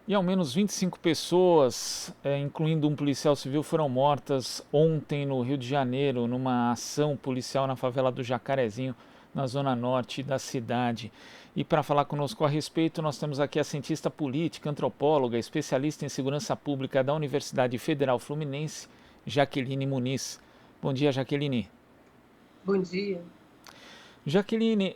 E ao menos 25 pessoas, incluindo um policial civil, foram mortas ontem no Rio de Janeiro, numa ação policial na favela do Jacarezinho, na zona norte da cidade. E para falar conosco a respeito, nós temos aqui a cientista política, antropóloga, especialista em segurança pública da Universidade Federal Fluminense, Jaqueline Muniz. Bom dia, Jaqueline. Bom dia. Jaqueline,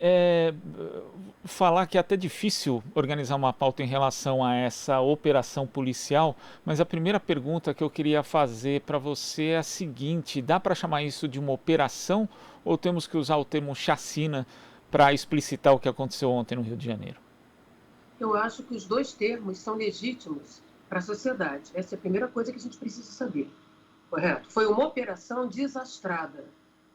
falar que é até difícil organizar uma pauta em relação a essa operação policial, mas a primeira pergunta que eu queria fazer para você é a seguinte: dá para chamar isso de uma operação ou temos que usar o termo chacina para explicitar o que aconteceu ontem no Rio de Janeiro? Eu acho que os dois termos são legítimos para a sociedade. Essa é a primeira coisa que a gente precisa saber, correto? Foi uma operação desastrada,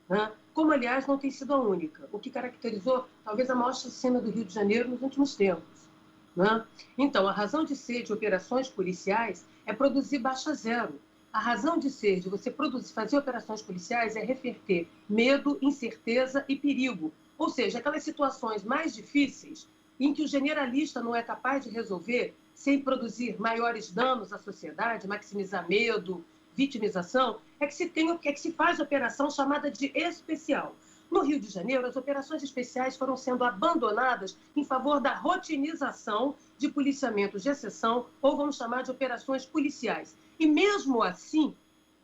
né? Como, aliás, não tem sido a única, o que caracterizou talvez a maior chacina do Rio de Janeiro nos últimos tempos, né? Então, a razão de ser de operações policiais é produzir baixa zero. A razão de ser de você fazer operações policiais é reverter medo, incerteza e perigo. Ou seja, aquelas situações mais difíceis em que o generalista não é capaz de resolver sem produzir maiores danos à sociedade, maximizar medo, vitimização, é que se faz operação chamada de especial. No Rio de Janeiro, as operações especiais foram sendo abandonadas em favor da rotinização de policiamentos de exceção, ou vamos chamar de operações policiais. E mesmo assim,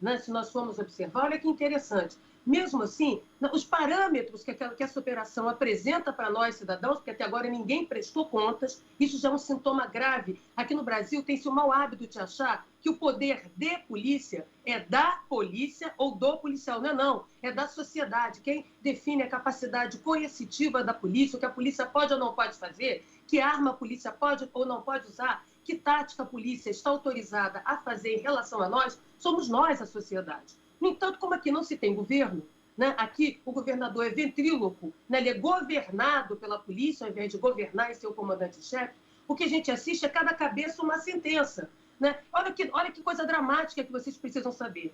né, se nós formos observar, olha que interessante, mesmo assim, os parâmetros que essa operação apresenta para nós, cidadãos, porque até agora ninguém prestou contas, isso já é um sintoma grave. Aqui no Brasil tem-se o mau hábito de achar que o poder de polícia é da polícia ou do policial. Não é não, é da sociedade. Quem define a capacidade coercitiva da polícia, o que a polícia pode ou não pode fazer, que arma a polícia pode ou não pode usar, que tática a polícia está autorizada a fazer em relação a nós, somos nós, a sociedade. No entanto, como aqui não se tem governo, né? Aqui o governador é ventríloco, né? Ele é governado pela polícia ao invés de governar e ser o comandante-chefe, o que a gente assiste é cada cabeça uma sentença. Né? Olha que coisa dramática que vocês precisam saber.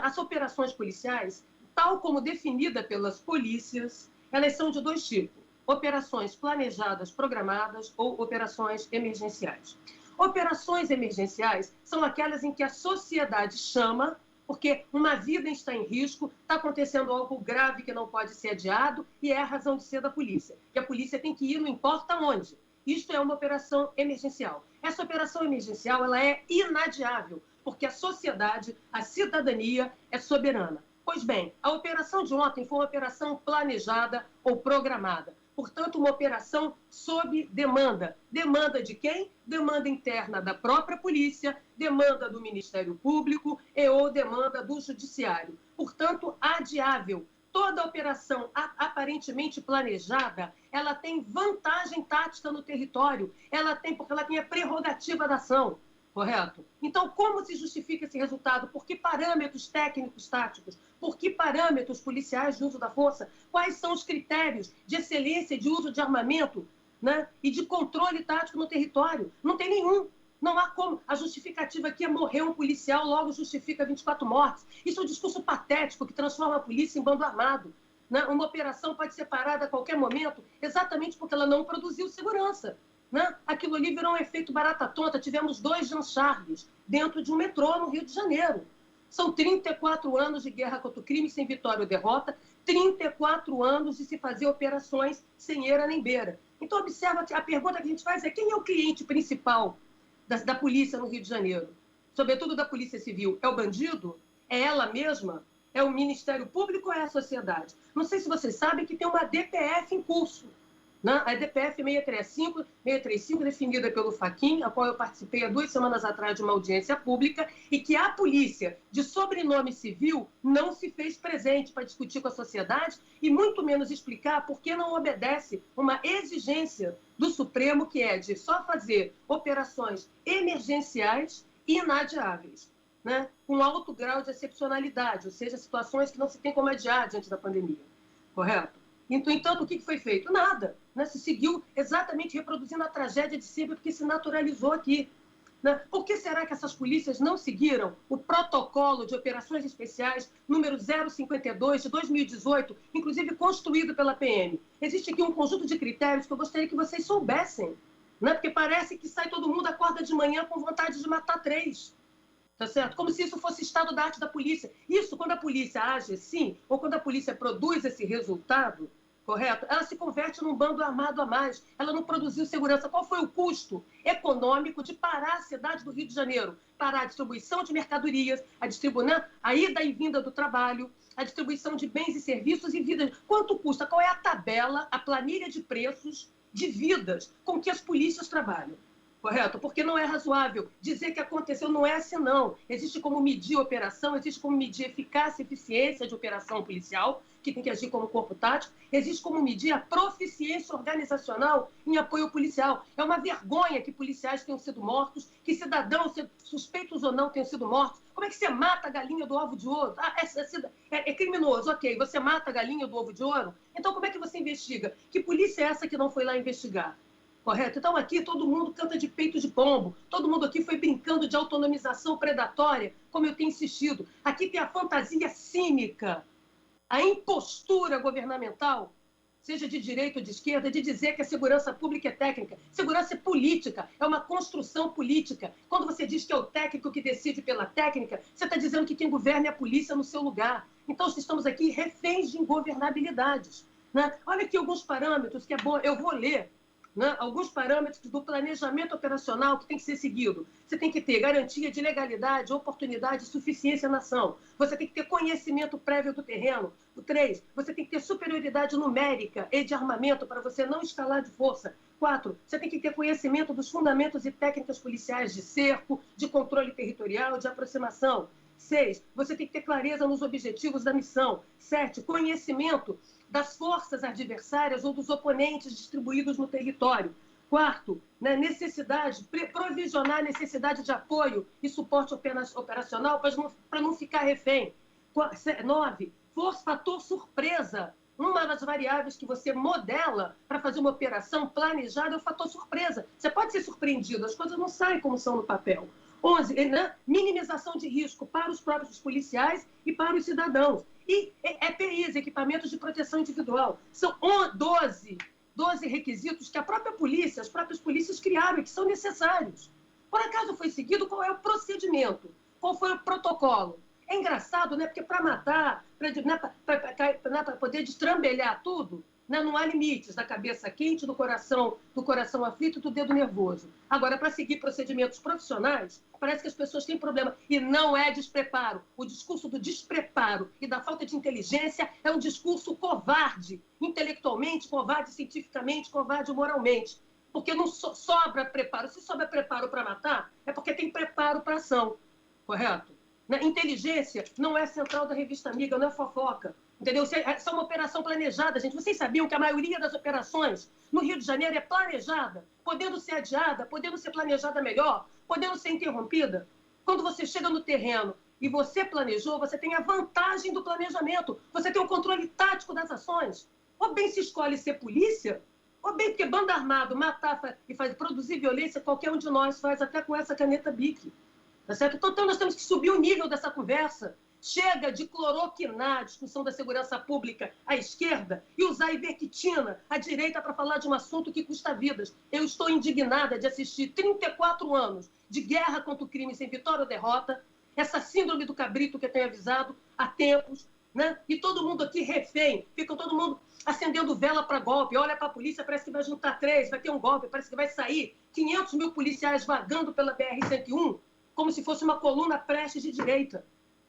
As operações policiais, tal como definida pelas polícias, elas são de dois tipos: operações planejadas, programadas ou operações emergenciais. Operações emergenciais são aquelas em que a sociedade chama porque uma vida está em risco, está acontecendo algo grave que não pode ser adiado e é a razão de ser da polícia. E a polícia tem que ir, não importa onde. Isto é uma operação emergencial. Essa operação emergencial ela é inadiável, porque a sociedade, a cidadania é soberana. Pois bem, a operação de ontem foi uma operação planejada ou programada. Portanto, uma operação sob demanda. Demanda de quem? Demanda interna da própria polícia, demanda do Ministério Público ou demanda do Judiciário. Portanto, adiável. Toda operação aparentemente planejada, ela tem vantagem tática no território, porque ela tem a prerrogativa da ação, correto? Então, como se justifica esse resultado? Por que parâmetros técnicos táticos? Por que parâmetros policiais de uso da força? Quais são os critérios de excelência de uso de armamento, né? E de controle tático no território? Não tem nenhum. Não há como. A justificativa aqui é morrer um policial, logo justifica 24 mortes. Isso é um discurso patético que transforma a polícia em bando armado. Né? Uma operação pode ser parada a qualquer momento, exatamente porque ela não produziu segurança. Né? Aquilo ali virou um efeito barata tonta. Tivemos 2 Jean Charles dentro de um metrô no Rio de Janeiro. São 34 anos de guerra contra o crime sem vitória ou derrota, 34 anos de se fazer operações sem eira nem beira. Então, observa que a pergunta que a gente faz é: quem é o cliente principal da polícia no Rio de Janeiro? Sobretudo da Polícia Civil. É o bandido? É ela mesma? É o Ministério Público ou é a sociedade? Não sei se vocês sabem que tem uma DPF em curso. Né? A DPF 635, definida pelo Fachin, a qual eu participei há 2 semanas atrás de uma audiência pública, e que a polícia, de sobrenome civil, não se fez presente para discutir com a sociedade e muito menos explicar por que não obedece uma exigência do Supremo, que é de só fazer operações emergenciais inadiáveis, né? Com alto grau de excepcionalidade, ou seja, situações que não se tem como adiar diante da pandemia. Correto? No entanto, o que foi feito? Nada. Né? Se seguiu exatamente reproduzindo a tragédia de sempre, porque se naturalizou aqui. Né? Por que será que essas polícias não seguiram o protocolo de operações especiais número 052 de 2018, inclusive construído pela PM? Existe aqui um conjunto de critérios que eu gostaria que vocês soubessem. Né? Porque parece que sai todo mundo, acorda de manhã com vontade de matar 3. Tá certo? Como se isso fosse estado da arte da polícia. Isso, quando a polícia age assim, ou quando a polícia produz esse resultado, correto? Ela se converte num bando armado a mais. Ela não produziu segurança. Qual foi o custo econômico de parar a cidade do Rio de Janeiro? Parar a distribuição de mercadorias, a ida e vinda do trabalho, a distribuição de bens e serviços e vidas. Quanto custa? Qual é a tabela, a planilha de preços de vidas com que as polícias trabalham? Correto? Porque não é razoável dizer que aconteceu, não é assim, não. Existe como medir operação, existe como medir eficácia e eficiência de operação policial, que tem que agir como corpo tático, existe como medir a proficiência organizacional em apoio policial. É uma vergonha que policiais tenham sido mortos, que cidadãos, suspeitos ou não, tenham sido mortos. Como é que você mata a galinha do ovo de ouro? É criminoso, ok. Você mata a galinha do ovo de ouro? Então como é que você investiga? Que polícia é essa que não foi lá investigar? Correto? Então, aqui todo mundo canta de peito de pombo. Todo mundo aqui foi brincando de autonomização predatória, como eu tenho insistido. Aqui tem a fantasia cínica, a impostura governamental, seja de direita ou de esquerda, de dizer que a segurança pública é técnica. Segurança é política, é uma construção política. Quando você diz que é o técnico que decide pela técnica, você está dizendo que quem governa é a polícia no seu lugar. Então, estamos aqui reféns de ingovernabilidades. Né? Olha aqui alguns parâmetros que é bom, eu vou ler. Né? Alguns parâmetros do planejamento operacional que tem que ser seguido. Você tem que ter garantia de legalidade, oportunidade e suficiência na ação. Você tem que ter conhecimento prévio do terreno. O 3, você tem que ter superioridade numérica e de armamento para você não escalar de força. 4, você tem que ter conhecimento dos fundamentos e técnicas policiais de cerco, de controle territorial, de aproximação. 6, você tem que ter clareza nos objetivos da missão. 7, conhecimento das forças adversárias ou dos oponentes distribuídos no território. 4, né, provisionar necessidade de apoio e suporte operacional para não ficar refém. 9, fator surpresa. Uma das variáveis que você modela para fazer uma operação planejada é o fator surpresa. Você pode ser surpreendido, as coisas não saem como são no papel. 11, né, minimização de risco para os próprios policiais e para os cidadãos. E EPIs, equipamentos de proteção individual. São 12 requisitos que as próprias polícias criaram e que são necessários. Por acaso foi seguido? Qual é o procedimento? Qual foi o protocolo? É engraçado, né? Porque para matar, para poder destrambelhar tudo, né? Não há limites da cabeça quente, do coração aflito e do dedo nervoso. Agora, para seguir procedimentos profissionais, parece que as pessoas têm problema. E não é despreparo. O discurso do despreparo e da falta de inteligência é um discurso covarde, intelectualmente, covarde cientificamente, covarde moralmente. Porque não sobra preparo. Se sobra preparo para matar, é porque tem preparo para ação. Correto? Inteligência não é central da revista Amiga, não é fofoca. Entendeu? Isso é uma operação planejada, gente. Vocês sabiam que a maioria das operações no Rio de Janeiro é planejada, podendo ser adiada, podendo ser planejada melhor, podendo ser interrompida? Quando você chega no terreno e você planejou, você tem a vantagem do planejamento, você tem o controle tático das ações. Ou bem se escolhe ser polícia, ou bem porque bando armado, matar e produzir violência, qualquer um de nós faz, até com essa caneta Bic. Tá certo? Então nós temos que subir o nível dessa conversa. Chega de cloroquinar a discussão da segurança pública à esquerda e usar ivermectina à direita para falar de um assunto que custa vidas. Eu estou indignada de assistir 34 anos de guerra contra o crime sem vitória ou derrota, essa síndrome do cabrito que eu tenho avisado há tempos, né? E todo mundo aqui refém, fica todo mundo acendendo vela para golpe. Olha para a polícia, parece que vai juntar 3, vai ter um golpe, parece que vai sair 500 mil policiais vagando pela BR-101, como se fosse uma coluna prestes de direita.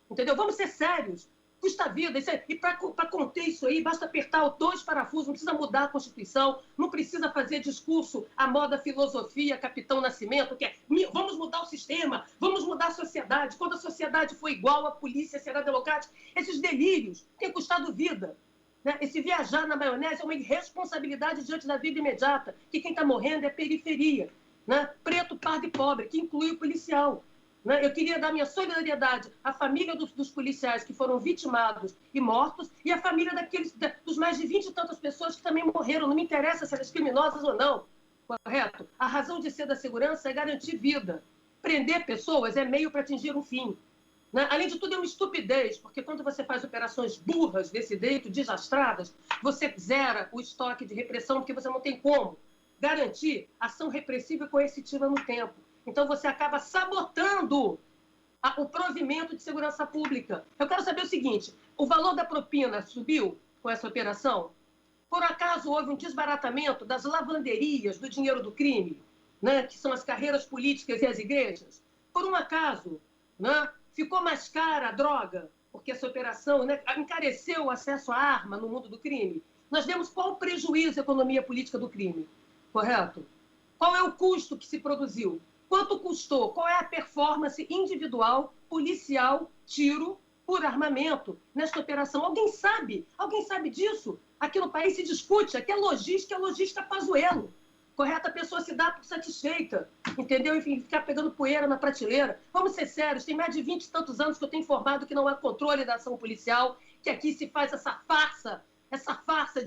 Entendeu? Vamos ser sérios. Custa vida. E para conter isso aí, basta apertar os 2 parafusos, não precisa mudar a Constituição, não precisa fazer discurso à moda filosofia, Capitão Nascimento, que é vamos mudar o sistema, vamos mudar a sociedade. Quando a sociedade for igual, a polícia será democrática. Esses delírios têm custado vida. Né? Esse viajar na maionese é uma irresponsabilidade diante da vida imediata, que quem está morrendo é periferia. Né? Preto, pardo e pobre, que inclui o policial. Eu queria dar minha solidariedade à família dos policiais que foram vitimados e mortos e à família dos mais de 20 e tantas pessoas que também morreram. Não me interessa se elas criminosas ou não. Correto? A razão de ser da segurança é garantir vida. Prender pessoas é meio para atingir um fim. Além de tudo, é uma estupidez, porque quando você faz operações burras desse jeito, desastradas, você zera o estoque de repressão, porque você não tem como. garantir ação repressiva e coercitiva no tempo. Então, você acaba sabotando o provimento de segurança pública. Eu quero saber o seguinte, o valor da propina subiu com essa operação? Por acaso houve um desbaratamento das lavanderias do dinheiro do crime, né, que são as carreiras políticas e as igrejas? Por um acaso, né, ficou mais cara a droga, porque essa operação, né, encareceu o acesso à arma no mundo do crime? Nós vemos qual o prejuízo à economia política do crime, correto? Qual é o custo que se produziu? Quanto custou? Qual é a performance individual, policial, tiro por armamento nesta operação? Alguém sabe? Alguém sabe disso? Aqui no país se discute, aqui é logística Pazuello. Correto? A pessoa se dá por satisfeita, entendeu? Enfim, ficar pegando poeira na prateleira. Vamos ser sérios, tem mais de 20 e tantos anos que eu tenho informado que não há controle da ação policial, que aqui se faz essa farsa, essa falta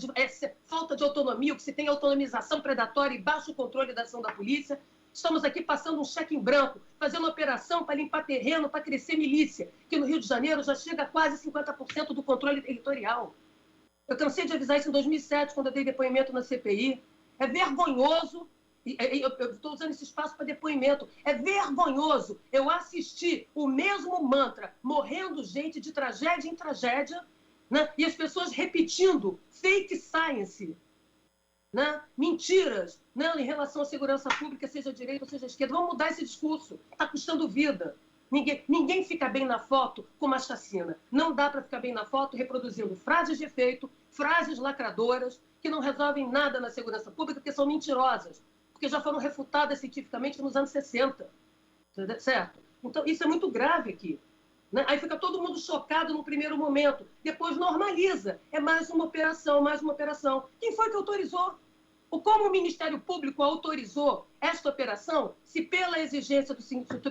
de autonomia, que se tem autonomização predatória e baixo controle da ação da polícia. Estamos aqui passando um cheque em branco, fazendo operação para limpar terreno, para crescer milícia, que no Rio de Janeiro já chega a quase 50% do controle territorial. Eu cansei de avisar isso em 2007, quando eu dei depoimento na CPI. É vergonhoso, eu estou usando esse espaço para depoimento, é vergonhoso eu assistir o mesmo mantra, morrendo gente de tragédia em tragédia, né? E as pessoas repetindo fake science, né? Mentiras, né? Em relação à segurança pública, seja direita ou seja esquerda. Vamos mudar esse discurso, está custando vida. Ninguém fica bem na foto com uma chacina. Não dá para ficar bem na foto reproduzindo frases de efeito, frases lacradoras, que não resolvem nada na segurança pública, porque são mentirosas, porque já foram refutadas cientificamente nos anos 60. Certo? Então, isso é muito grave aqui. Né? Aí fica todo mundo chocado no primeiro momento, depois normaliza. É mais uma operação, mais uma operação. Quem foi que autorizou? Como o Ministério Público autorizou esta operação, se pela exigência do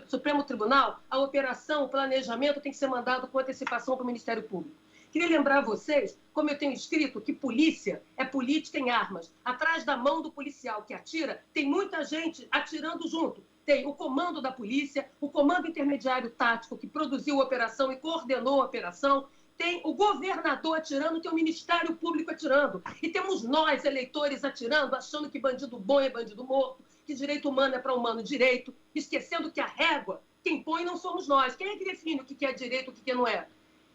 Supremo Tribunal, a operação, o planejamento tem que ser mandado com antecipação para o Ministério Público? Queria lembrar a vocês, como eu tenho escrito, que polícia é política em armas. Atrás da mão do policial que atira, tem muita gente atirando junto. Tem o comando da polícia, o comando intermediário tático que produziu a operação e coordenou a operação, tem o governador atirando, tem o Ministério Público atirando. E temos nós, eleitores, atirando, achando que bandido bom é bandido morto, que direito humano é para humano direito, esquecendo que a régua, quem põe não somos nós. Quem é que define o que é direito e o que não é?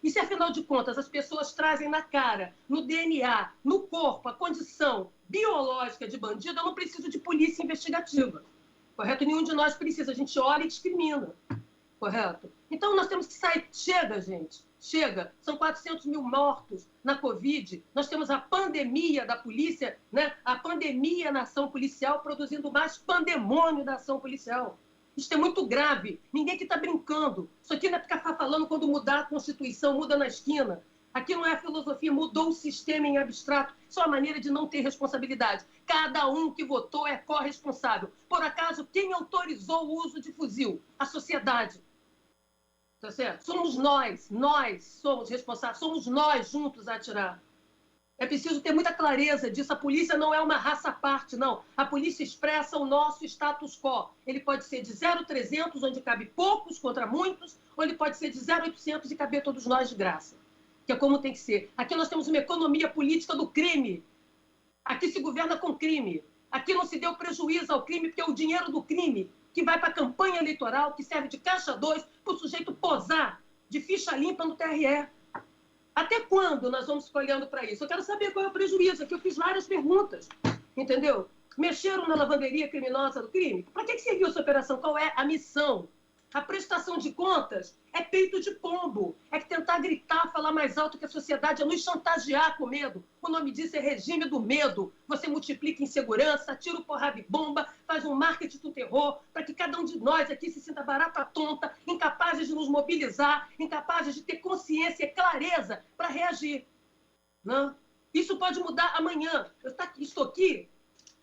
E se, afinal de contas, as pessoas trazem na cara, no DNA, no corpo, a condição biológica de bandido, eu não preciso de polícia investigativa. Correto? Nenhum de nós precisa. A gente olha e discrimina. Correto? Então, nós temos que sair. Chega, gente. Chega. São 400 mil mortos na Covid. Nós temos a pandemia da polícia, né? A pandemia na ação policial produzindo mais pandemônio da ação policial. Isso é muito grave. Ninguém aqui está brincando. Isso aqui não é ficar falando quando mudar a Constituição, muda na esquina. Aqui não é a filosofia, mudou o sistema em abstrato. Isso é uma maneira de não ter responsabilidade. Cada um que votou é corresponsável. Por acaso, quem autorizou o uso de fuzil? A sociedade. Tá certo? Somos nós somos responsáveis, somos nós juntos a atirar. É preciso ter muita clareza disso. A polícia não é uma raça à parte, não. A polícia expressa o nosso status quo. Ele pode ser de 0,300, onde cabe poucos contra muitos, ou ele pode ser de 0,800 e caber todos nós de graça. Que é como tem que ser. Aqui nós temos uma economia política do crime. Aqui se governa com crime. Aqui não se deu prejuízo ao crime, porque é o dinheiro do crime que vai para a campanha eleitoral, que serve de caixa 2 para o sujeito posar de ficha limpa no TRE. Até quando nós vamos ficar olhando para isso? Eu quero saber qual é o prejuízo. Aqui eu fiz várias perguntas, entendeu? Mexeram na lavanderia criminosa do crime? Para que serviu essa operação? Qual é a missão? A prestação de contas é peito de pombo. É que tentar gritar, falar mais alto que a sociedade, é nos chantagear com medo. O nome disso é regime do medo. Você multiplica insegurança, tira porrada e bomba, faz um marketing do terror para que cada um de nós aqui se sinta barata tonta, incapazes de nos mobilizar, incapazes de ter consciência e clareza para reagir. Não? Isso pode mudar amanhã. Estou aqui.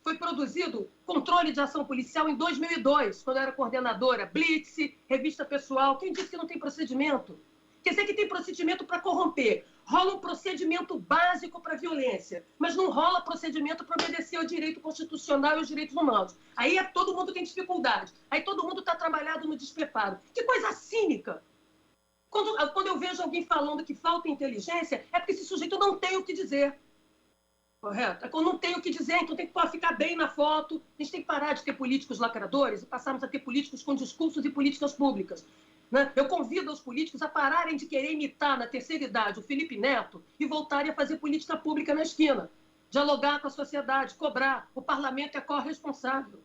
Foi produzido Controle de Ação Policial em 2002, quando eu era coordenadora, Blitz, Revista Pessoal. Quem disse que não tem procedimento? Quer dizer que tem procedimento para corromper. Rola um procedimento básico para violência, mas não rola procedimento para obedecer ao direito constitucional e aos direitos humanos. Aí todo mundo tem dificuldade. Aí todo mundo está trabalhado no despreparo. Que coisa cínica! Quando eu vejo alguém falando que falta inteligência, é porque esse sujeito não tem o que dizer. Correto? Eu não tenho o que dizer, então tem que ficar bem na foto. A gente tem que parar de ter políticos lacradores e passarmos a ter políticos com discursos e políticas públicas. Né? Eu convido os políticos a pararem de querer imitar na terceira idade o Felipe Neto e voltarem a fazer política pública na esquina. Dialogar com a sociedade, cobrar. O parlamento é corresponsável.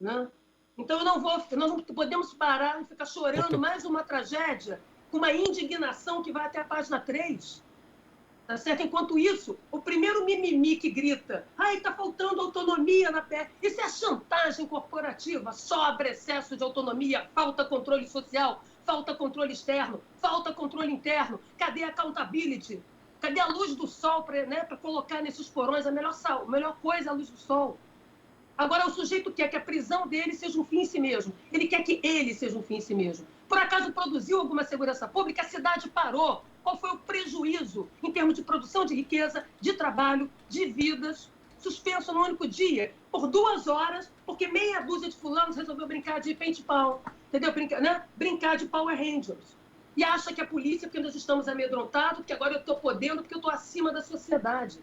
Né? Então, nós não podemos parar e ficar chorando mais uma tragédia com uma indignação que vai até a página 3. Tá certo? Enquanto isso, o primeiro mimimi que grita, está faltando autonomia na pele. Isso é chantagem corporativa, sobra excesso de autonomia, falta controle social, falta controle externo, falta controle interno. Cadê a accountability? Cadê a luz do sol para colocar nesses porões? A melhor coisa é a luz do sol. Agora, o sujeito quer que a prisão dele seja um fim em si mesmo. Ele quer que ele seja um fim em si mesmo. Por acaso produziu alguma segurança pública? A cidade parou. Qual foi o prejuízo em termos de produção de riqueza, de trabalho, de vidas? Suspenso num único dia, por 2 horas, porque meia dúzia de fulanos resolveu brincar de pente-pau. Entendeu? Brincar de Power Rangers. E acha que a polícia, porque nós estamos amedrontados, porque agora eu estou podendo, porque eu estou acima da sociedade.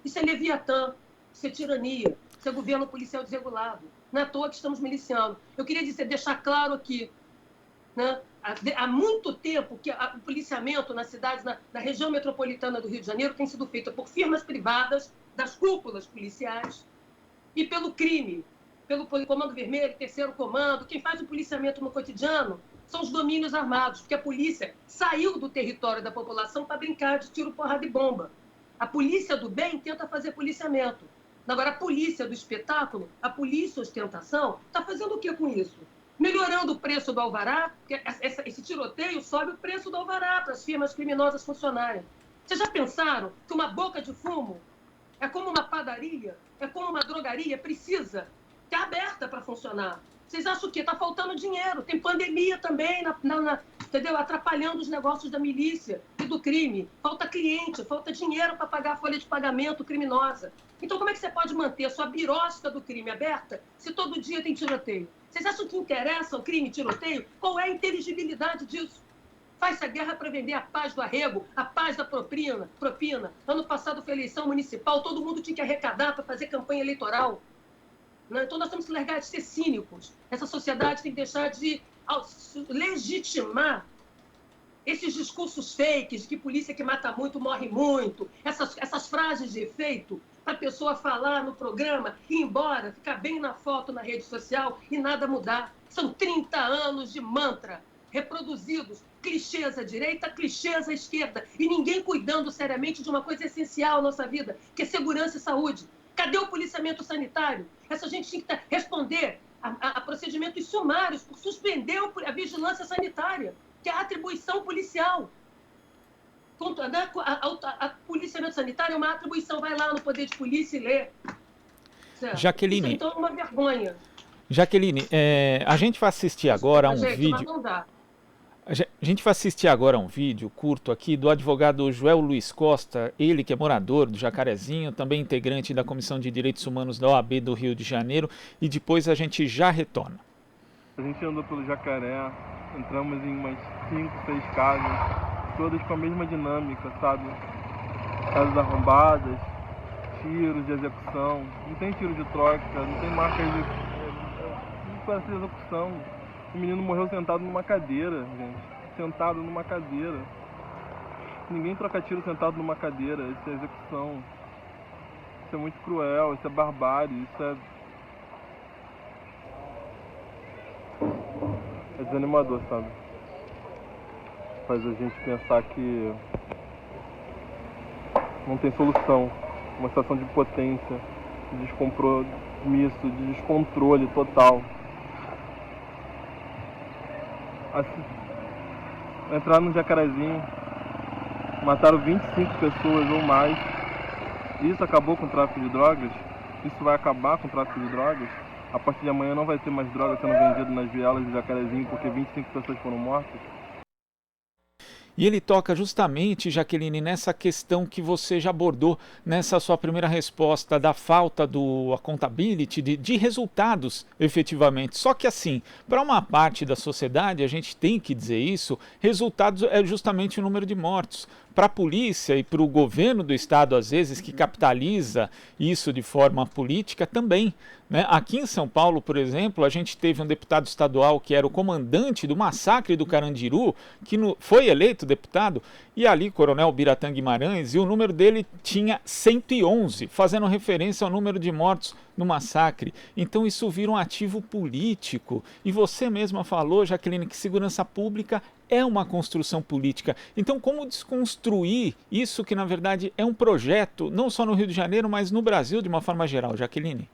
Isso é Leviatã, isso é tirania. Isso é governo policial desregulado. Não é à toa que estamos miliciando. Eu queria deixar claro aqui, né? Há muito tempo que o policiamento nas cidades, na região metropolitana do Rio de Janeiro, tem sido feito por firmas privadas, das cúpulas policiais, e pelo crime, pelo Comando Vermelho, Terceiro Comando. Quem faz o policiamento no cotidiano são os domínios armados, porque a polícia saiu do território da população para brincar de tiro, porrada e bomba. A polícia do bem tenta fazer policiamento. Agora, a polícia do espetáculo, a polícia ostentação, está fazendo o que com isso? Melhorando o preço do alvará, porque esse tiroteio sobe o preço do alvará para as firmas criminosas funcionarem. Vocês já pensaram que uma boca de fumo é como uma padaria, é como uma drogaria, precisa estar aberta para funcionar? Vocês acham o quê? Está faltando dinheiro, tem pandemia também, entendeu? Atrapalhando os negócios da milícia e do crime. Falta cliente, falta dinheiro para pagar a folha de pagamento criminosa. Então, como é que você pode manter a sua birosca do crime aberta se todo dia tem tiroteio? Vocês acham que interessa o crime e tiroteio? Qual é a inteligibilidade disso? Faz-se a guerra para vender a paz do arrego, a paz da propina. Ano passado foi eleição municipal, todo mundo tinha que arrecadar para fazer campanha eleitoral. Então, nós temos que largar de ser cínicos. Essa sociedade tem que deixar de legitimar esses discursos fakes de que polícia que mata muito morre muito, essas frases de efeito para a pessoa falar no programa, ir embora, ficar bem na foto na rede social e nada mudar. São 30 anos de mantra reproduzidos, clichês à direita, clichês à esquerda, e ninguém cuidando seriamente de uma coisa essencial na nossa vida, que é segurança e saúde. Cadê o policiamento sanitário? Essa gente tinha que responder a procedimentos sumários por suspender a vigilância sanitária, que é a atribuição policial. A policiamento sanitário é uma atribuição. Vai lá no poder de polícia e lê. Certo? Jaqueline. Isso, então, é uma vergonha. Jaqueline, a gente vai assistir agora a um vídeo. Mas não dá. A gente vai assistir agora a um vídeo curto aqui do advogado Joel Luiz Costa, ele que é morador do Jacarezinho, também integrante da Comissão de Direitos Humanos da OAB do Rio de Janeiro, e depois a gente já retorna. A gente andou pelo Jacaré, entramos em umas 5, 6 casas, todas com a mesma dinâmica, sabe? Casas arrombadas, tiros de execução, não tem tiro de troca, não tem marcas de execução. O menino morreu sentado numa cadeira, gente. Sentado numa cadeira. Ninguém troca tiro sentado numa cadeira. Isso é execução. Isso é muito cruel, isso é barbárie, isso é desanimador, sabe? Faz a gente pensar que não tem solução. Uma situação de impotência, de descompromisso, de descontrole total. Entraram no Jacarezinho, mataram 25 pessoas ou mais. Isso acabou com o tráfico de drogas? Isso vai acabar com o tráfico de drogas? A partir de amanhã não vai ter mais drogas sendo vendidas nas vielas do Jacarezinho porque 25 pessoas foram mortas? E ele toca justamente, Jaqueline, nessa questão que você já abordou nessa sua primeira resposta da falta do accountability, de resultados efetivamente. Só que assim, para uma parte da sociedade, a gente tem que dizer isso, resultados é justamente o número de mortos. para a polícia e para o governo do estado, às vezes, que capitaliza isso de forma política também. Né? Aqui em São Paulo, por exemplo, a gente teve um deputado estadual que era o comandante do massacre do Carandiru, que foi eleito deputado, e ali, Coronel Biratã Guimarães, e o número dele tinha 111, fazendo referência ao número de mortos no massacre. Então isso vira um ativo político. E você mesma falou, Jaqueline, que segurança pública é uma construção política. Então como desconstruir isso que na verdade é um projeto, não só no Rio de Janeiro, mas no Brasil de uma forma geral, Jaqueline?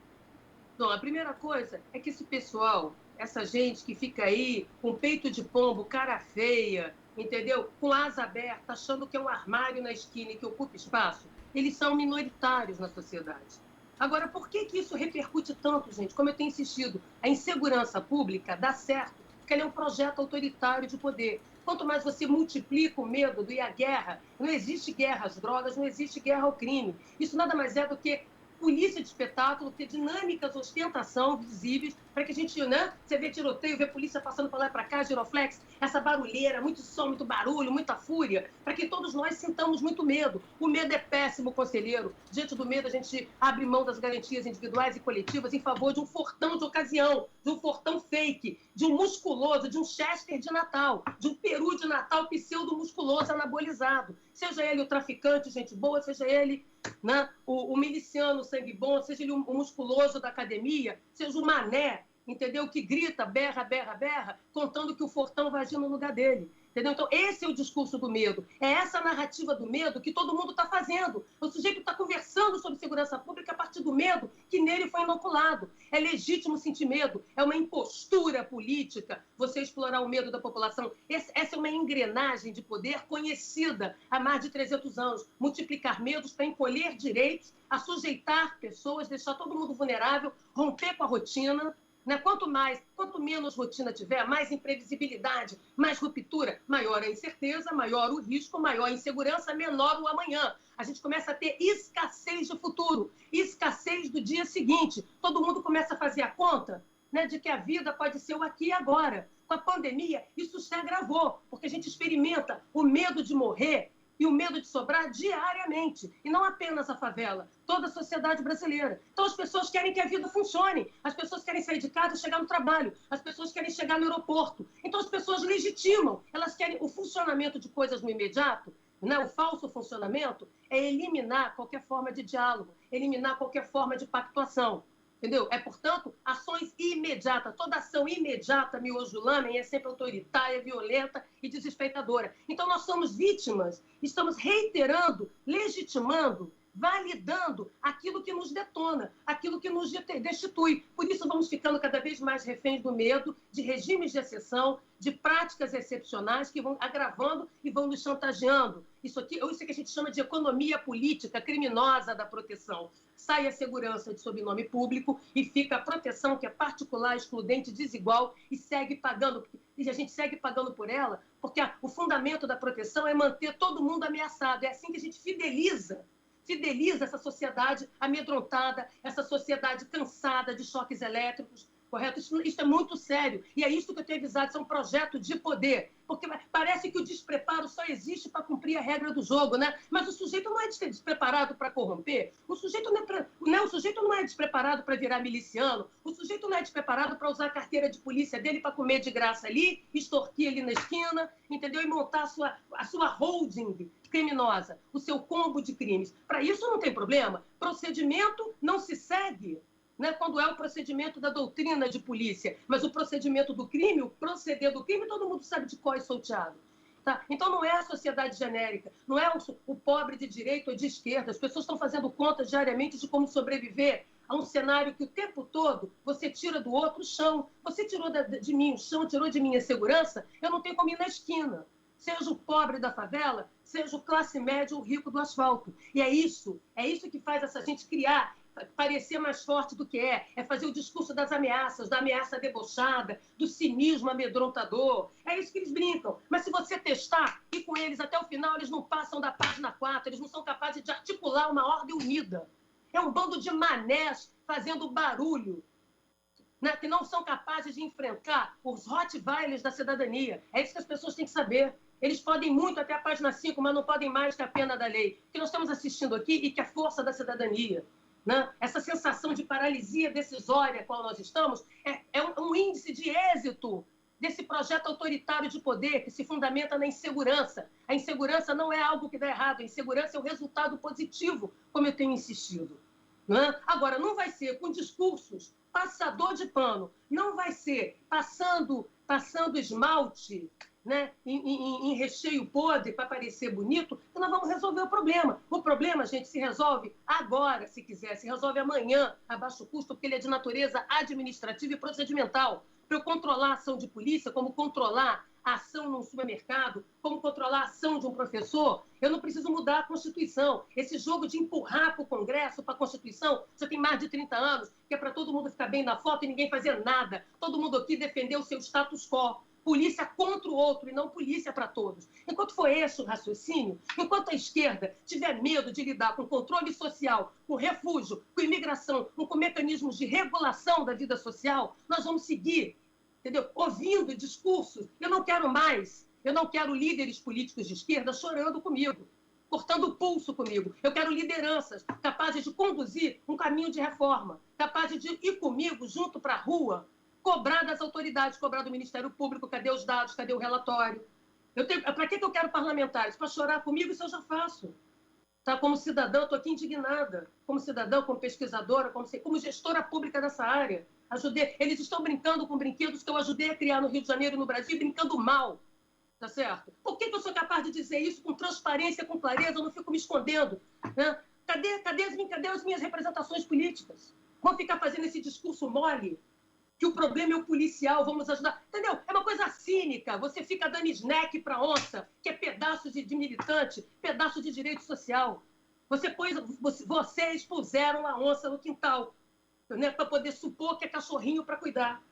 Bom, a primeira coisa é que esse pessoal, essa gente que fica aí com peito de pombo, cara feia, entendeu? Com asa aberta, achando que é um armário na esquina e que ocupa espaço, eles são minoritários na sociedade. Agora, por que isso repercute tanto, gente? Como eu tenho insistido, a insegurança pública dá certo, porque ela é um projeto autoritário de poder. Quanto mais você multiplica o medo e a guerra, não existe guerra às drogas, não existe guerra ao crime. Isso nada mais é do que polícia de espetáculo, ter dinâmicas, ostentação visíveis, para que a gente, né? Você vê tiroteio, vê polícia passando para lá e para cá, giroflex, essa barulheira, muito som, muito barulho, muita fúria, para que todos nós sintamos muito medo. O medo é péssimo, conselheiro. Diante do medo, a gente abre mão das garantias individuais e coletivas em favor de um fortão de ocasião, de um fortão fake, de um musculoso, de um Chester de Natal, de um peru de Natal pseudo-musculoso anabolizado. Seja ele o traficante, gente boa, seja ele, né, o miliciano sangue bom, seja ele o musculoso da academia, seja o mané, entendeu? Que grita, berra, berra, berra, contando que o fortão vai agir no lugar dele. Entendeu? Então, esse é o discurso do medo. É essa narrativa do medo que todo mundo está fazendo. O sujeito está conversando sobre segurança pública a partir do medo que nele foi inoculado. É legítimo sentir medo. É uma impostura política você explorar o medo da população. Essa é uma engrenagem de poder conhecida há mais de 300 anos. Multiplicar medos para encolher direitos, assujeitar pessoas, deixar todo mundo vulnerável, romper com a rotina. Né? Quanto menos rotina tiver, mais imprevisibilidade, mais ruptura, maior a incerteza, maior o risco, maior a insegurança, menor o amanhã. A gente começa a ter escassez de futuro, escassez do dia seguinte. Todo mundo começa a fazer a conta, né, de que a vida pode ser o aqui e agora. Com a pandemia, isso se agravou, porque a gente experimenta o medo de morrer e o medo de sobrar diariamente. E não apenas a favela, toda a sociedade brasileira. Então as pessoas querem que a vida funcione. As pessoas querem sair de casa e chegar no trabalho. As pessoas querem chegar no aeroporto. Então as pessoas legitimam. Elas querem o funcionamento de coisas no imediato. Né? O falso funcionamento é eliminar qualquer forma de diálogo, eliminar qualquer forma de pactuação. Entendeu? É, portanto, ações imediatas. Toda ação imediata, miojo lamen, é sempre autoritária, violenta e desrespeitadora. Então, nós somos vítimas, estamos reiterando, legitimando, validando aquilo que nos detona, aquilo que nos destitui. Por isso, vamos ficando cada vez mais reféns do medo, de regimes de exceção, de práticas excepcionais que vão agravando e vão nos chantageando. Isso que a gente chama de economia política criminosa da proteção. Sai a segurança de sobrenome público e fica a proteção, que é particular, excludente, desigual, e segue pagando. E a gente segue pagando por ela, porque o fundamento da proteção é manter todo mundo ameaçado. É assim que a gente fideliza essa sociedade amedrontada, essa sociedade cansada de choques elétricos, correto? Isso é muito sério. E é isso que eu tenho avisado, isso é um projeto de poder. Porque parece que o despreparo só existe para cumprir a regra do jogo, né? Mas o sujeito não é despreparado para corromper, o sujeito não é despreparado para virar miliciano, o sujeito não é despreparado para usar a carteira de polícia dele para comer de graça ali, extorquir ali na esquina, entendeu? E montar a sua holding criminosa, o seu combo de crimes. Para isso não tem problema. Procedimento não se segue, né, quando é o procedimento da doutrina de polícia, mas o procedimento do crime, o proceder do crime, todo mundo sabe de qual é solteado. Tá? Então não é a sociedade genérica, não é o pobre de direita ou de esquerda. As pessoas estão fazendo contas diariamente de como sobreviver a um cenário que o tempo todo você tira do outro o chão. Você tirou de mim o chão, tirou de mim a segurança, eu não tenho como ir na esquina. Seja o pobre da favela, seja o classe média ou o rico do asfalto. E é isso que faz essa gente criar, parecer mais forte do que é fazer o discurso das ameaças, da ameaça debochada, do cinismo amedrontador. É isso que eles brincam. Mas se você testar, e com eles até o final, eles não passam da página 4, eles não são capazes de articular uma ordem unida. É um bando de manés fazendo barulho. né, que não são capazes de enfrentar os rottweilers da cidadania. É isso que as pessoas têm que saber. Eles podem muito até a página 5, mas não podem mais que a pena da lei. O que nós estamos assistindo aqui e que é a força da cidadania, né? Essa sensação de paralisia decisória a qual nós estamos é um índice de êxito desse projeto autoritário de poder que se fundamenta na insegurança. A insegurança não é algo que dá errado, a insegurança é o resultado positivo, como eu tenho insistido. Né? Agora, não vai ser com discursos passador de pano, não vai ser passando esmalte, né, em recheio podre para parecer bonito, que nós vamos resolver o problema. O problema, gente, se resolve agora, se quiser, se resolve amanhã, a baixo custo, porque ele é de natureza administrativa e procedimental. Para eu controlar a ação de polícia, como controlar a ação num supermercado, como controlar a ação de um professor, eu não preciso mudar a Constituição. Esse jogo de empurrar para o Congresso, para a Constituição, já tem mais de 30 anos, que é para todo mundo ficar bem na foto e ninguém fazer nada. Todo mundo aqui defender o seu status quo. Polícia contra o outro e não polícia para todos. Enquanto for esse o raciocínio, enquanto a esquerda tiver medo de lidar com controle social, com refúgio, com imigração, com mecanismos de regulação da vida social, nós vamos seguir, entendeu? Ouvindo discursos. Eu não quero líderes políticos de esquerda chorando comigo, cortando o pulso comigo. Eu quero lideranças capazes de conduzir um caminho de reforma, capazes de ir comigo junto para a rua, cobrar das autoridades, cobrar do Ministério Público, cadê os dados, cadê o relatório? Para que eu quero parlamentares? Para chorar comigo, isso eu já faço. Tá? Como cidadã, estou aqui indignada. Como cidadã, como pesquisadora, como gestora pública dessa área. Eles estão brincando com brinquedos que eu ajudei a criar no Rio de Janeiro e no Brasil, brincando mal. Tá certo? Por que eu sou capaz de dizer isso com transparência, com clareza? Eu não fico me escondendo. Né? Cadê as minhas representações políticas? Vão ficar fazendo esse discurso mole? Que o problema é o policial, vamos ajudar. Entendeu? É uma coisa cínica. Você fica dando snack para onça, que é pedaço de militante, pedaço de direito social. Vocês puseram a onça no quintal, né, para poder supor que é cachorrinho para cuidar.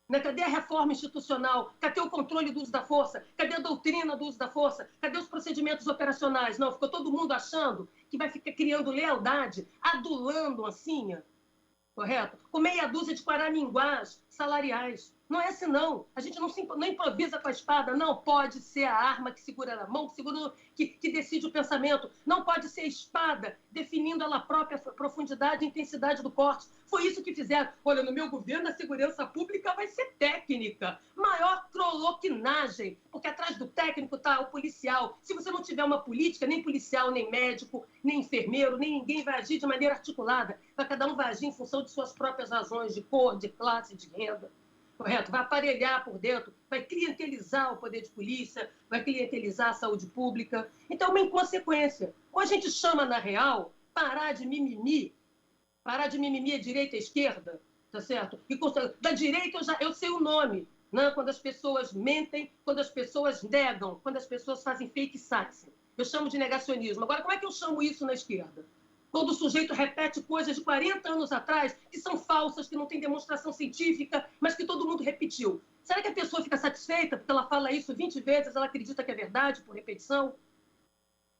Né? Cadê a reforma institucional? Cadê o controle do uso da força? Cadê a doutrina do uso da força? Cadê os procedimentos operacionais? Não, ficou todo mundo achando que vai ficar criando lealdade, adulando assim, correto? Com meia dúzia de paraninguás salariais. Não é assim, não. A gente não improvisa com a espada. Não pode ser a arma que segura na mão, que decide o pensamento. Não pode ser a espada definindo ela própria a profundidade e intensidade do corte. Foi isso que fizeram. Olha, no meu governo, a segurança pública vai ser técnica. Maior troloquinagem, porque atrás do técnico está o policial. Se você não tiver uma política, nem policial, nem médico, nem enfermeiro, nem ninguém vai agir de maneira articulada. Cada um vai agir em função de suas próprias razões de cor, de classe, de renda. Correto? Vai aparelhar por dentro, vai clientelizar o poder de polícia, vai clientelizar a saúde pública. Então, é uma inconsequência. Ou a gente chama, na real, parar de mimimi a direita e a esquerda, tá certo? E da direita eu sei o nome, né? Quando as pessoas mentem, quando as pessoas negam, quando as pessoas fazem fake science. Eu chamo de negacionismo. Agora, como é que eu chamo isso na esquerda? Quando o sujeito repete coisas de 40 anos atrás, que são falsas, que não tem demonstração científica, mas que todo mundo repetiu. Será que a pessoa fica satisfeita porque ela fala isso 20 vezes, ela acredita que é verdade por repetição?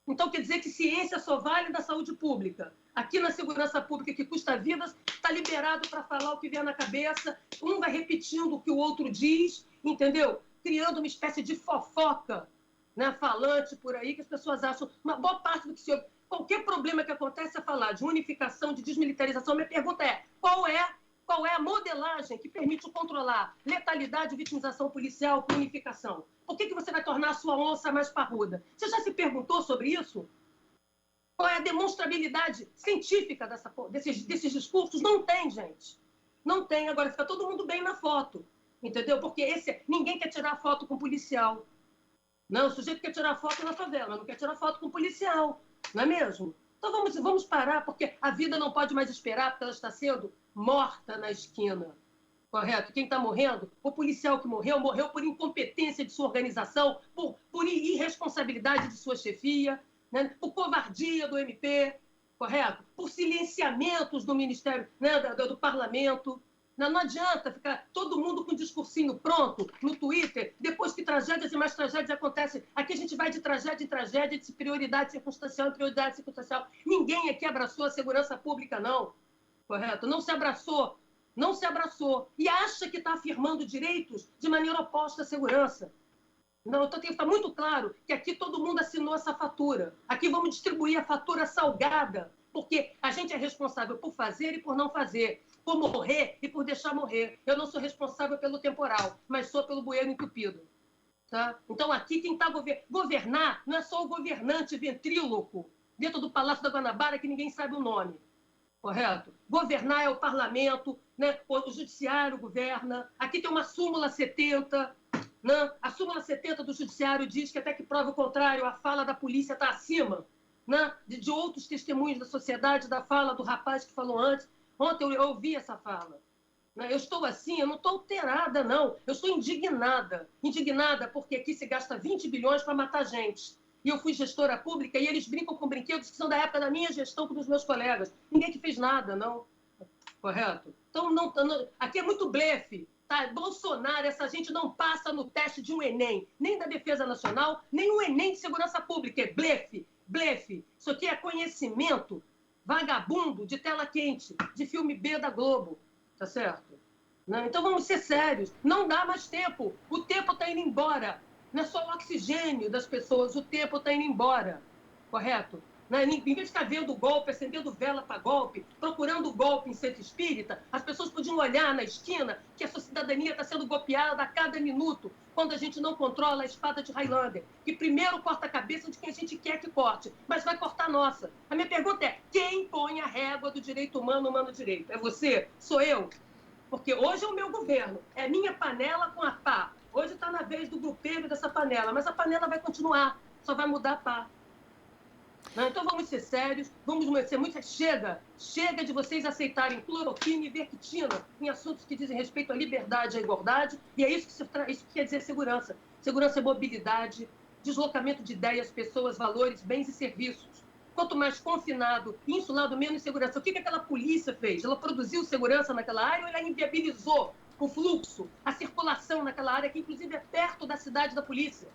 Então, quer dizer que ciência só vale da saúde pública. Aqui na segurança pública, que custa vidas, está liberado para falar o que vier na cabeça, um vai repetindo o que o outro diz, entendeu? Criando uma espécie de fofoca, né, falante por aí, que as pessoas acham, uma boa parte do que se ouve. Qualquer problema que acontece é falar de unificação, de desmilitarização. Minha pergunta é, qual é a modelagem que permite controlar letalidade e vitimização policial com unificação? Por que você vai tornar a sua onça mais parruda? Você já se perguntou sobre isso? Qual é a demonstrabilidade científica desses discursos? Não tem, gente. Não tem. Agora fica todo mundo bem na foto, entendeu? Porque ninguém quer tirar foto com policial. Não, o sujeito quer tirar foto na favela, não quer tirar foto com policial. Não é mesmo? Então vamos parar, porque a vida não pode mais esperar, porque ela está sendo morta na esquina. Correto? Quem está morrendo, o policial que morreu por incompetência de sua organização, por irresponsabilidade de sua chefia, né? Por covardia do MP, correto? Por silenciamentos do Ministério, né? do Parlamento. Não adianta ficar todo mundo com um discursinho pronto no Twitter, depois que tragédias e mais tragédias acontecem. Aqui a gente vai de tragédia em tragédia, de prioridade circunstancial em prioridade circunstancial. Ninguém aqui abraçou a segurança pública, não. Correto? Não se abraçou, não se abraçou e acha que está afirmando direitos de maneira oposta à segurança. Não, então tem que ficar muito claro que aqui todo mundo assinou essa fatura. Aqui vamos distribuir a fatura salgada, porque a gente é responsável por fazer e por não fazer, por morrer e por deixar morrer. Eu não sou responsável pelo temporal, mas sou pelo bueiro entupido. Tá? Então aqui quem está governar não é só o governante ventríloco dentro do Palácio da Guanabara que ninguém sabe o nome. Correto? Governar é o parlamento, né? O judiciário governa. Aqui tem uma súmula 70, né? A súmula 70 do judiciário diz que até que prova o contrário, a fala da polícia está acima, né? de outros testemunhos da sociedade, da fala do rapaz que falou antes. Ontem eu ouvi essa fala. Né? Eu estou assim, eu não estou alterada, não. Eu estou indignada. Indignada porque aqui se gasta 20 bilhões para matar gente. E eu fui gestora pública e eles brincam com brinquedos que são da época da minha gestão com os meus colegas. Ninguém que fez nada, não. Correto? Então, aqui é muito blefe. Tá? Bolsonaro, essa gente não passa no teste de um Enem, nem da Defesa Nacional, nem um Enem de Segurança Pública. É blefe, blefe. Isso aqui é conhecimento vagabundo de tela quente, de filme B da Globo. Tá certo? Não, então vamos ser sérios. Não dá mais tempo. O tempo está indo embora. Não é só o oxigênio das pessoas, o tempo está indo embora. Correto? Né? Em vez de ficar vendo golpe, acendendo vela para golpe, procurando golpe em centro espírita, as pessoas podiam olhar na esquina que a sua cidadania está sendo golpeada a cada minuto, quando a gente não controla a espada de Highlander, que primeiro corta a cabeça de quem a gente quer que corte, mas vai cortar a nossa. A minha pergunta é, quem põe a régua do direito humano, humano direito? É você? Sou eu? Porque hoje é o meu governo, é minha panela com a pá. Hoje está na vez do grupeiro dessa panela, mas a panela vai continuar, só vai mudar a pá. Então vamos ser sérios, vamos ser muito... Chega de vocês aceitarem cloroquina e ivermectina em assuntos que dizem respeito à liberdade e à igualdade, e é isso que quer dizer segurança. Segurança é mobilidade, deslocamento de ideias, pessoas, valores, bens e serviços. Quanto mais confinado e insulado, menos segurança. O que aquela polícia fez? Ela produziu segurança naquela área ou ela inviabilizou o fluxo, a circulação naquela área, que inclusive é perto da cidade da polícia?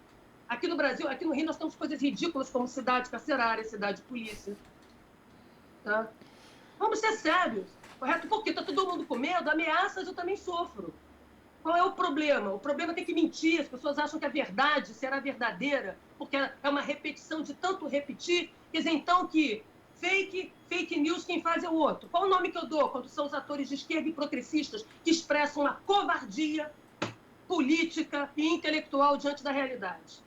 Aqui no Brasil, aqui no Rio, nós temos coisas ridículas como cidade carcerária, cidade de polícia. Tá? Vamos ser sérios, correto? Porque está todo mundo com medo, ameaças eu também sofro. Qual é o problema? O problema tem que mentir, as pessoas acham que a verdade será verdadeira, porque é uma repetição de tanto repetir, quer dizer, então que fake news quem faz é o outro. Qual o nome que eu dou quando são os atores de esquerda e progressistas que expressam uma covardia política e intelectual diante da realidade?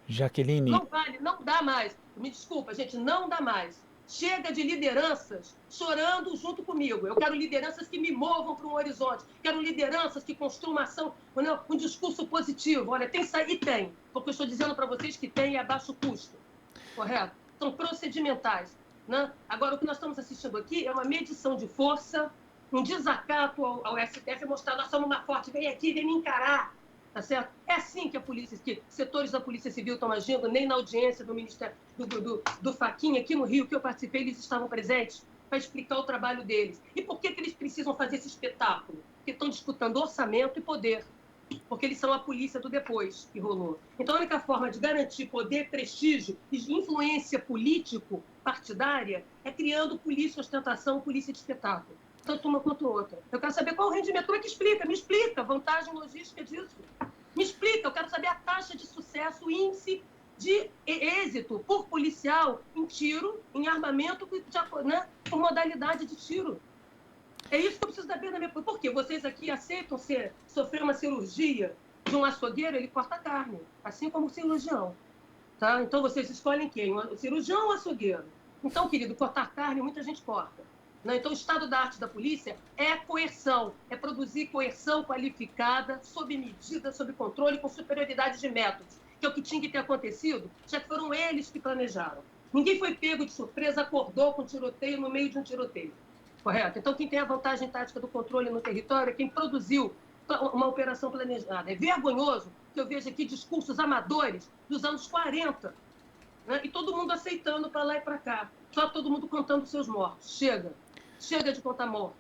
Jaqueline. Não vale, não dá mais. Me desculpa, gente, não dá mais. Chega de lideranças chorando junto comigo. Eu quero lideranças que me movam para um horizonte. Quero lideranças que construam uma ação, um discurso positivo. Olha, tem saída e tem. Porque eu estou dizendo para vocês que tem a baixo custo. Correto? São procedimentais. Né? Agora, o que nós estamos assistindo aqui é uma medição de força, um desacato ao STF, mostrar nós somos uma forte, vem aqui, vem me encarar. Tá certo? É assim que que setores da Polícia Civil estão agindo, nem na audiência do Ministério do Fachin, aqui no Rio, que eu participei, eles estavam presentes para explicar o trabalho deles. E por que eles precisam fazer esse espetáculo? Porque estão disputando orçamento e poder. Porque eles são a polícia do depois que rolou. Então, a única forma de garantir poder, prestígio e influência político-partidária é criando polícia ostentação, polícia de espetáculo. Tanto uma quanto outra. Eu quero saber qual o rendimento. Como é que explica? Me explica a vantagem logística disso. Me explica. Eu quero saber a taxa de sucesso, o índice de êxito por policial em tiro, em armamento, né, por modalidade de tiro. É isso que eu preciso saber na minha... Por quê? Vocês aqui aceitam sofrer uma cirurgia de um açougueiro, ele corta a carne, assim como o cirurgião. Tá? Então, vocês escolhem quem? O cirurgião ou o açougueiro? Então, querido, cortar carne, muita gente corta. Então, o estado da arte da polícia é coerção, é produzir coerção qualificada, sob medida, sob controle, com superioridade de métodos, que é o que tinha que ter acontecido, já que foram eles que planejaram. Ninguém foi pego de surpresa, acordou com tiroteio no meio de um tiroteio. Correto? Então, quem tem a vantagem tática do controle no território é quem produziu uma operação planejada. É vergonhoso que eu veja aqui discursos amadores dos anos 40, né? E todo mundo aceitando para lá e para cá. Só todo mundo contando seus mortos. Chega de contar mortos.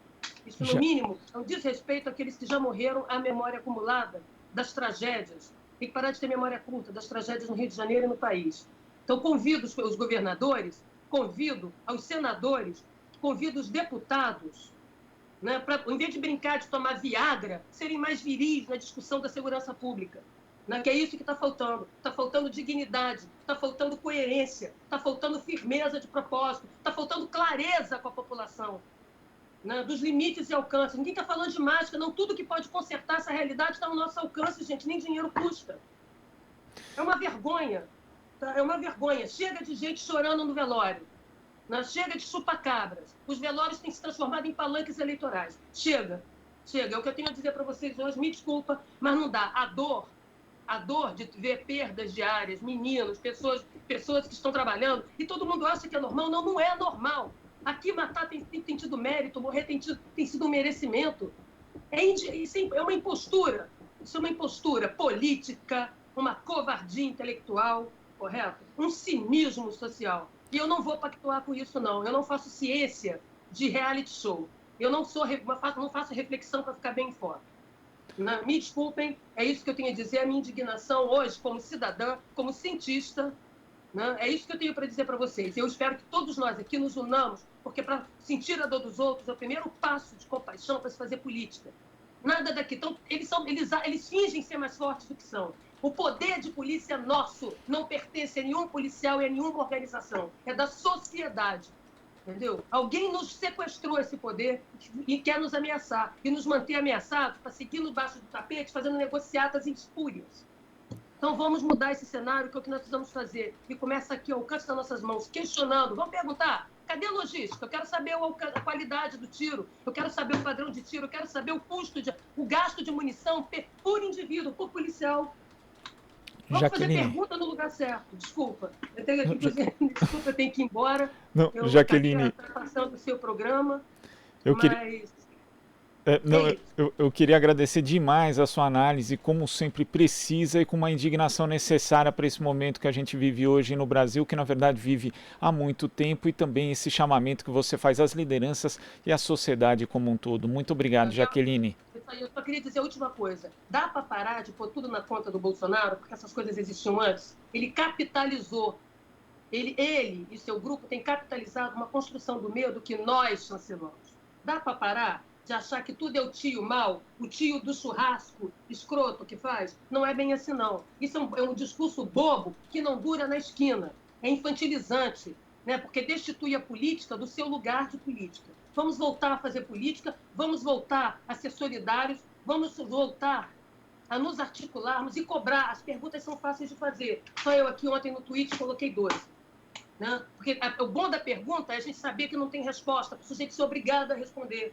Isso, no mínimo, é um desrespeito àqueles que já morreram, à memória acumulada das tragédias. Tem que parar de ter memória curta das tragédias no Rio de Janeiro e no país. Então, convido os governadores, convido aos senadores, convido os deputados né, em vez de brincar de tomar Viagra, serem mais viris na discussão da segurança pública. Né, que é isso que está faltando. Está faltando dignidade, está faltando coerência, está faltando firmeza de propósito, está faltando clareza com a população, né, dos limites e alcances. Ninguém está falando de mágica, não. Tudo que pode consertar essa realidade está ao nosso alcance, gente. Nem dinheiro custa. É uma vergonha. Tá? É uma vergonha. Chega de gente chorando no velório. Né? Chega de chupacabras. Os velórios têm se transformado em palanques eleitorais. Chega. Chega. É o que eu tenho a dizer para vocês hoje. Me desculpa, mas não dá. A dor de ver perdas diárias, meninos, pessoas que estão trabalhando, e todo mundo acha que é normal. Não, não é normal. Aqui matar tem tido mérito, morrer tem sido um merecimento. Isso é uma impostura. Isso é uma impostura política, uma covardia intelectual, correto? Um cinismo social. E eu não vou pactuar com isso, não. Eu não faço ciência de reality show. Eu não faço reflexão para ficar bem fora. Me desculpem, é isso que eu tenho a dizer. A minha indignação hoje, como cidadã, como cientista, né? É isso que eu tenho para dizer para vocês. Eu espero que todos nós aqui nos unamos, porque para sentir a dor dos outros é o primeiro passo de compaixão para se fazer política. Nada daqui. Então, eles fingem ser mais fortes do que são. O poder de polícia é nosso, não pertence a nenhum policial e a nenhuma organização. É da sociedade. Entendeu? Alguém nos sequestrou esse poder e quer nos ameaçar. E nos manter ameaçados para seguir no baixo do tapete, fazendo negociatas espúrias. Então vamos mudar esse cenário, que é o que nós precisamos fazer. E começa aqui ao alcance das nossas mãos, questionando. Vamos perguntar, cadê a logística? Eu quero saber a qualidade do tiro, eu quero saber o padrão de tiro, eu quero saber o gasto de munição por indivíduo, por policial. Vamos Jaqueline. fazer pergunta no lugar certo. Desculpa. Eu tenho que ir embora. Não, Jaqueline. Eu passando o seu programa. Eu queria agradecer demais a sua análise, como sempre precisa e com uma indignação necessária para esse momento que a gente vive hoje no Brasil, que na verdade vive há muito tempo, e também esse chamamento que você faz às lideranças e à sociedade como um todo. Muito obrigado, Jaqueline. Eu só queria dizer a última coisa. Dá para parar de pôr tudo na conta do Bolsonaro, porque essas coisas existiam antes? Ele capitalizou. Ele e seu grupo têm capitalizado uma construção do medo que nós chancelamos. Dá para parar de achar que tudo é o tio mau, o tio do churrasco escroto que faz? Não é bem assim, não. Isso é um discurso bobo que não dura na esquina. É infantilizante, né? Porque destitui a política do seu lugar de política. Vamos voltar a fazer política, vamos voltar a ser solidários, vamos voltar a nos articularmos e cobrar. As perguntas são fáceis de fazer. Só eu aqui ontem no tweet coloquei 12. Né? Porque o bom da pergunta é a gente saber que não tem resposta, para o sujeito ser obrigado a responder.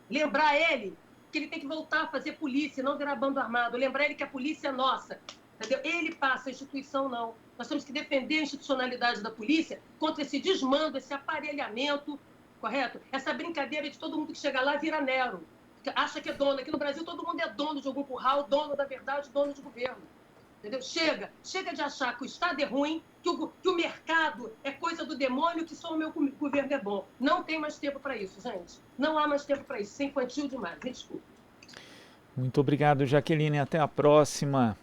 Lembrar ele que ele tem que voltar a fazer polícia, não virar bando armado. Lembrar ele que a polícia é nossa. Entendeu? Ele passa, a instituição não. Nós temos que defender a institucionalidade da polícia contra esse desmando, esse aparelhamento, correto? Essa brincadeira de todo mundo que chega lá vira Nero. Acha que é dono. Aqui no Brasil todo mundo é dono de algum curral, dono da verdade, dono de governo. Entendeu? Chega de achar que o Estado é ruim, que o mercado é coisa do demônio, que só o meu governo é bom. Não tem mais tempo para isso, gente. Não há mais tempo para isso. Isso é infantil demais. Me desculpa. Muito obrigado, Jaqueline. Até a próxima.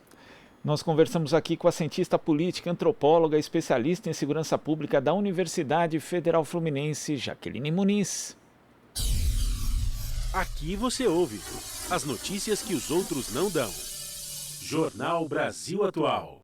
Nós conversamos aqui com a cientista política, antropóloga, especialista em segurança pública da Universidade Federal Fluminense, Jaqueline Muniz. Aqui você ouve as notícias que os outros não dão. Jornal Brasil Atual.